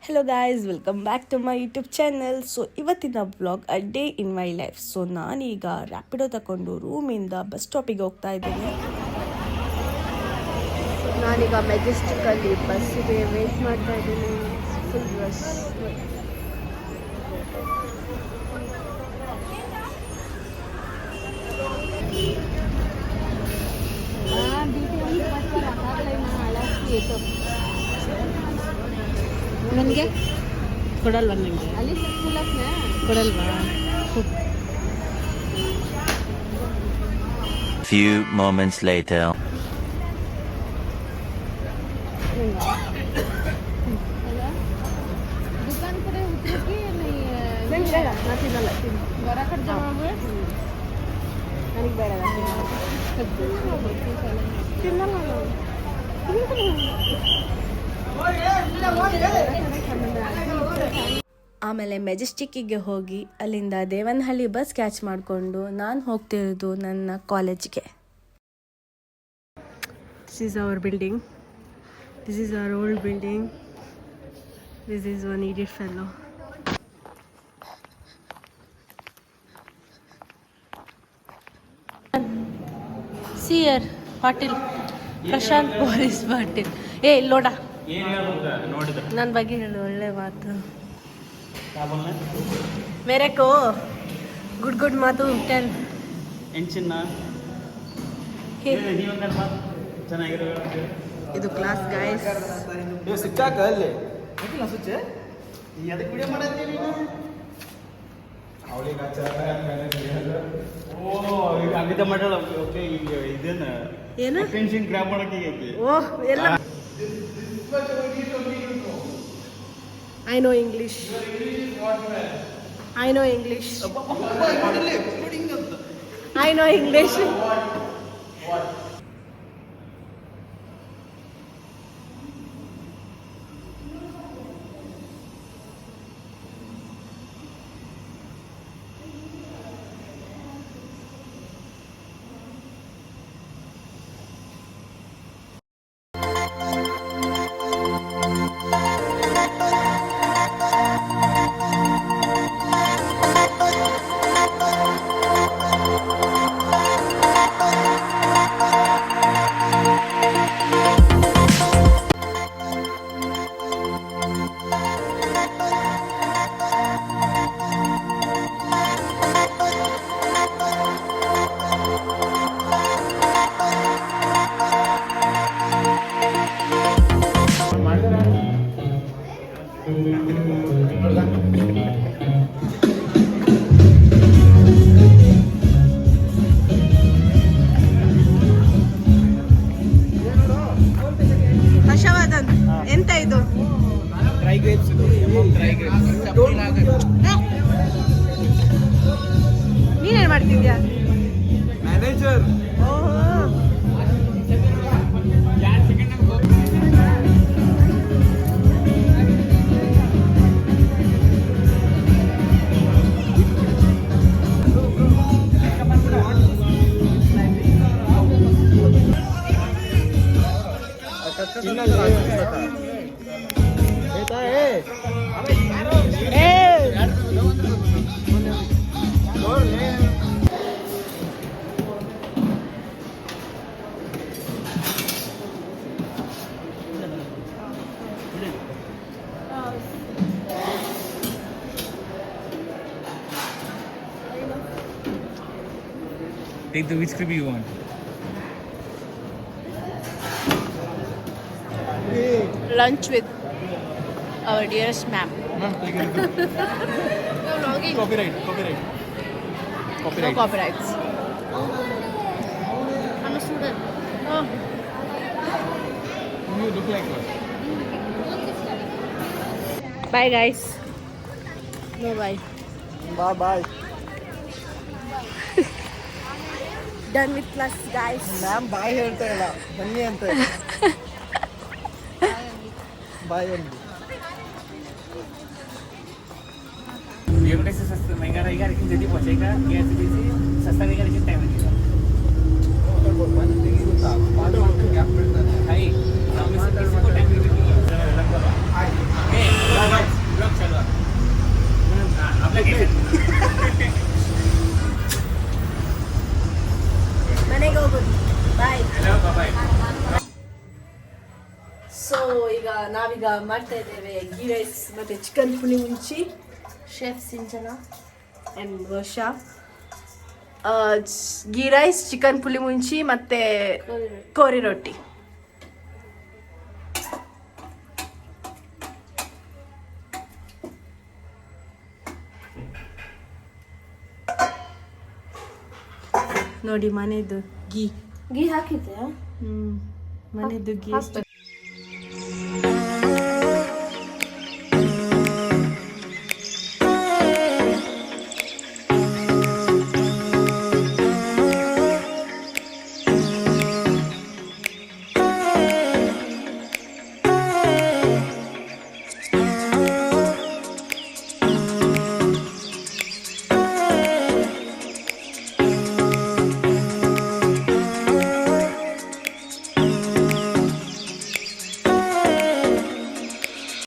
Hello guys, welcome back to my YouTube channel. So ಇವತ್ತಿನ blog a day in my life. So ನಾನೀಗ Rapido ತಗೊಂಡು ರೂಮಿಂದ bus ಸ್ಟಾಪಿಗೆ ಹೋಗ್ತಾ ಇದ್ದೀನಿ. ನಾನೀಗ ಮೆಜೆಸ್ಟಿಕಲ್ಲಿ ಬಸ್ಸಿಗೆ ವೇಟ್ ಮಾಡ್ತಾ ಇದ್ದೀನಿ. Full rush. ನನಗೆ ಕೊಡಲ್ವಾ? ನನಗೆ ಅಲ್ಲಿ ಕೊಡಲ್ವಾ? Few moments later. दुकान पर उतर के नहीं ನಾ ತಿನ್ನಲ್ಲ. बड़ा कर जमा हुए ನನಗೆ ಬೇಡ. ತಿನ್ನಲ್ಲ ನಾನು. ಆಮೇಲೆ ಮೆಜೆಸ್ಟಿಕ್ಕಿಗೆ ಹೋಗಿ ಅಲ್ಲಿಂದ ದೇವನಹಳ್ಳಿ ಬಸ್ ಕ್ಯಾಚ್ ಮಾಡಿಕೊಂಡು ನಾನು ಹೋಗ್ತಿರೋದು ನನ್ನ ಕಾಲೇಜಿಗೆ. This is our building. This is our old building. This is one idiot fellow. ಸಿಯರ್ ಪಾಟೀಲ್, ಪ್ರಶಾಂತ್ ಪೊಲೀಸ್ ಪಾಟೀಲ್. ಲೋಡ ನನ್ನ ಬಗ್ಗೆ ಹೇಳು, ಒಳ್ಳೆ ಮಾತು. ಮೇರೆಕೋ ಗುಡ್ ಗುಡ್ ಮಾತು ಟೆಲ್. ಇದು ಕ್ಲಾಸ್ ಗಾಯ್ಸ್. ಸಿಕ್ಕಾಕ ಅಲ್ಲಿ ಸ್ವಿಚ್ ಅದಕ್ಕೆ ವಿಡಿಯೋ ಮಾಡತ್ತೀವಿ. ಅಂಕಿತ ಮಾಡಲ್ಲ. ಓಕೆ, ಈಗ ಇದೇನು ಏನು ಅಟೆನ್ಷನ್ ಗ್ರಾಬ್ ಮಾಡಕ್ಕೆ ಐತಿ. ಓಹ್ ಎಲ್ಲ I know English. I know English. I know English. Harshvardhan, ಎಂತ ಇದು? Dry grapes. ನೀನೇನ್ ಮಾಡ್ತಿದ್ಯಾ? Manager. Take the which creepy you want. Lunch with our dearest ma'am. Ma'am, take it. No vlogging. Copyright. No copyrights. I'm a student. Oh. You look like one. Bye guys. No bye. Bye. Done with class guys. Ma'am bye ಹೇಳ್ತಾ ಇಲ್ಲ, ಬನ್ನಿ ಅಂತ. ಬಾಯ್ ಅಂದು एवढे महंगा रहेगा लेकिन जल्दी पहुंचेगा. KSBC सस्ता रहेगा लेकिन टाइम लगेगा. भाई किसी को टाइम लगेगा. ಈಗ ಮಾಡ್ತಾ ಇದ್ದೇವೆ ಗೀ ರೈಸ್ ಮತ್ತು ಚಿಕನ್ ಪುಳಿ ಮುಂಚಿ ಶೆಫ್ ಸಿಂಚನ ಆ್ಯಂಡ್ ವರ್ಷ ಗೀ ರೈಸ್ ಚಿಕನ್ ಪುಳಿ ಮುಂಚಿ ಮತ್ತು ಕೋರಿ ರೊಟ್ಟಿ. ನೋಡಿ ಮನೆದು ಗೀ ಗೀ ಹಾಕಿದ್ದೆ ಮನೆದು ಗೀ